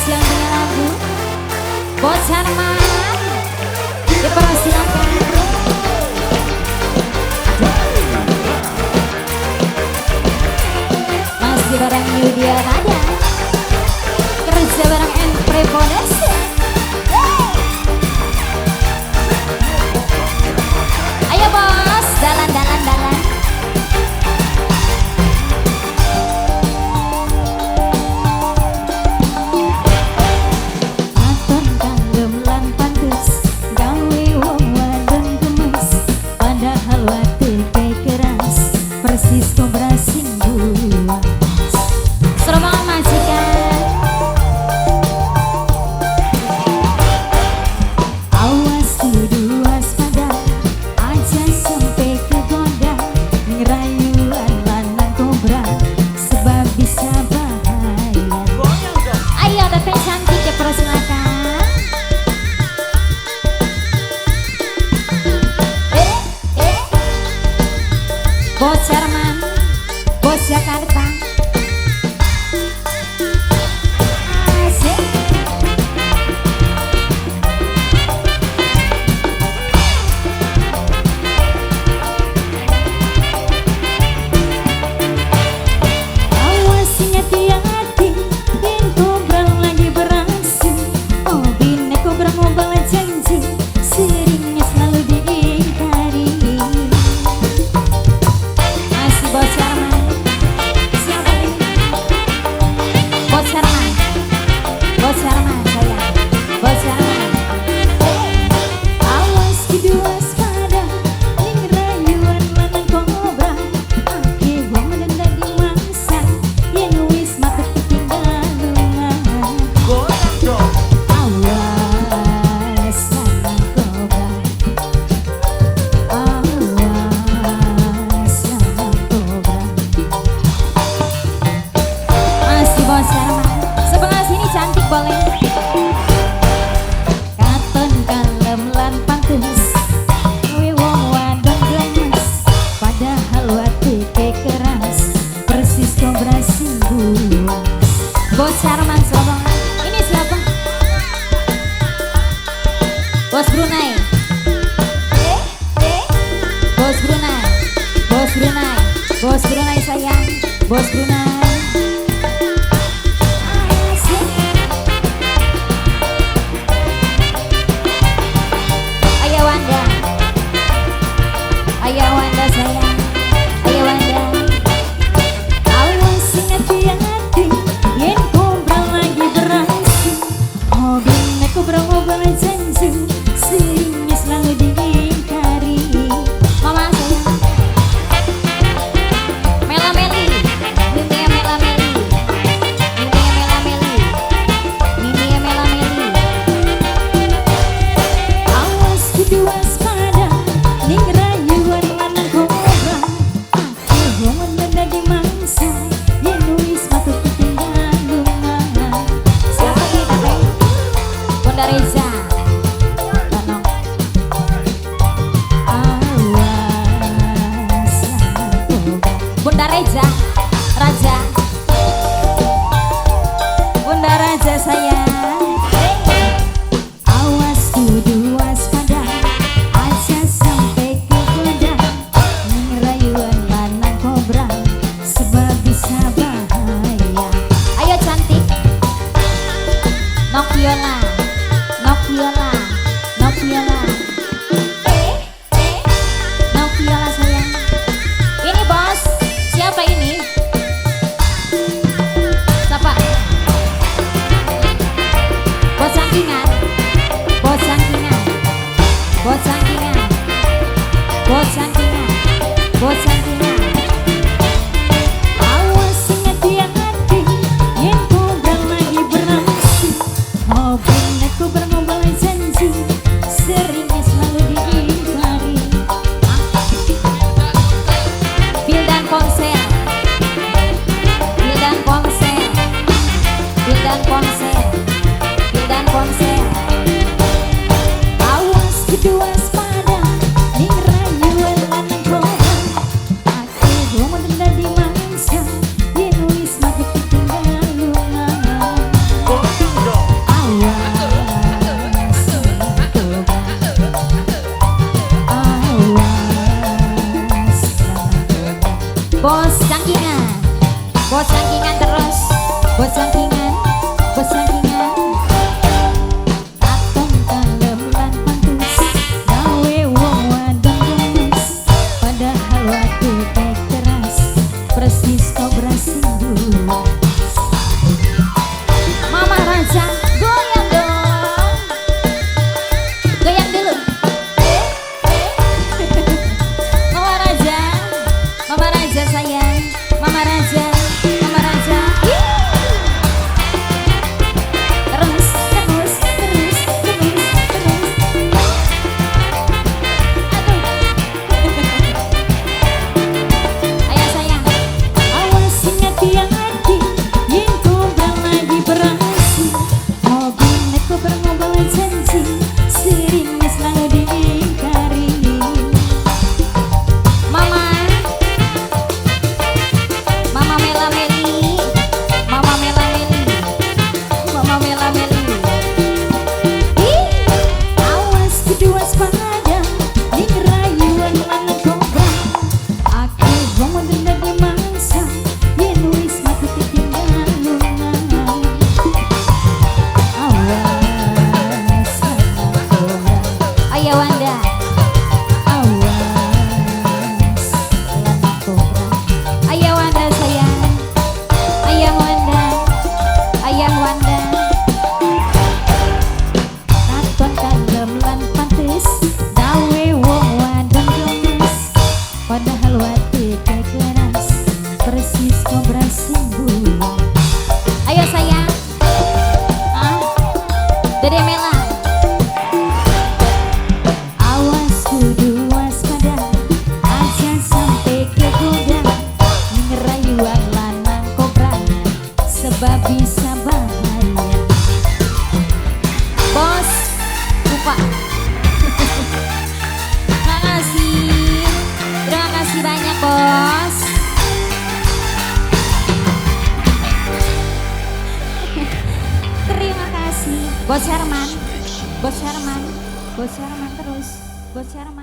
spesial dengan lagu Bos Herman. Dipersilakan. Masih bareng Yudia Nada, kerja bareng Entrepreneur. Ayo bos, dalan. Aton kanggem lan pantes, gawe wong wadon gemes, padahal wate keras, persis kobra sing buas. Serombongan majikan, awas kudu waspada, aja sampai kegoda, ngerayuan lanang kobra, sebab bisa bahaya. Ayo teteh cantik dipersilakan. Bos Herman, Bos Jakarta. Asik. Awas hati-hati, yang kobra lagi beraksi. Oh bina kobra mau balas janji, seringnya selalu diingkari. Masih Bos Herman. Siapa ini? Bos Herman. Bos Herman sayang. Bos Herman. Awas kudu waspada, ning rayuan lanang kobra, ake wong menendang di mangsa, yen wis mati ketinggalan lunga. Awas lanang kobra, awas lanang kobra. Masih Bos Herman, sebelah sini cantik boleh. Katon kalem lan pantes, gawe wong wadon gemes, padahal wate keras, persis kobra sing buas. Bos Herman serombongan. Ini siapa? Bos Brunei. Bos Brunei. Bos Brunei. Bos Brunei sayang. Bos Brunei. Asik. Ayo Wanda. Ayo Wanda sayang. Ayo Wanda. Awas hati-hati, yen kobra lagi beraksi. Oh bina kobra mau balas janji, seringnya selalu diingkari. Mama sayang. Mela Meli, Nindia Mela Meli, Nindia Mela Meli, Nindia Mela Meli. Awas kudu waspada, ning rayuan lanang kobra, ake wong menendang di mangsa, yen wis mati ketinggalan lunga. Siapa ini Teh? Bunda Reza. Tanong. Awas lanang kobra. Bunda Reza, Raja. Bunda Raja sayang. Awas kudu waspada, aja sampai kegoda, ngerayuan lanang kobra, sebab bisa bahaya. Ayo cantik. Nokiola, Nokiola, Nokiola. Nokiola sayang. Ini bos, siapa ini? Bos cangkingan, bos cangkingan terus, bos cangkingan, bos cangkingan. Katon kalem lan pantes, gawe wong wadon gemes. Padahal wate keras, persis kobra sindu. Mama Raja, goyang dong, goyang dulu. Mama Raja, Mama Raja sayang, Mama Raja, Mama Raja. Terus, terus, terus, terus, terus. Aduh. Ayah sayang. Awas ingat yang hati, yang kobra lagi beraksi. Mobil neko bermobil janji, seringnya selalu diingkari. Mama, Mama Mela Meli, Mama Mela Meli, Mama Mela Meli. Ih, awas kudu waspada, ning rayuan lan kobra. Aku wong denda di mangsa, yen wis mati ketinggalan lungan. Awas lan kobra. Ayo Wanda. Awas lan kobra. Ayah Wanda sayang, Ayah Wanda, Ayah Wanda. Katon kalem lan pantes, gawe wong wadon gemes. Padahal wate keras, persis kobra simbu. Ayo sayang, Dede Mela. Awas kudu waspada, aja sampai kegoda. Ning rayuan lanang kobra, sebab bisa bahaya. Bos, lupa. Terima kasih banyak bos. Terima kasih, Bos Herman, Bos Herman, Bos Herman terus, Bos Herman.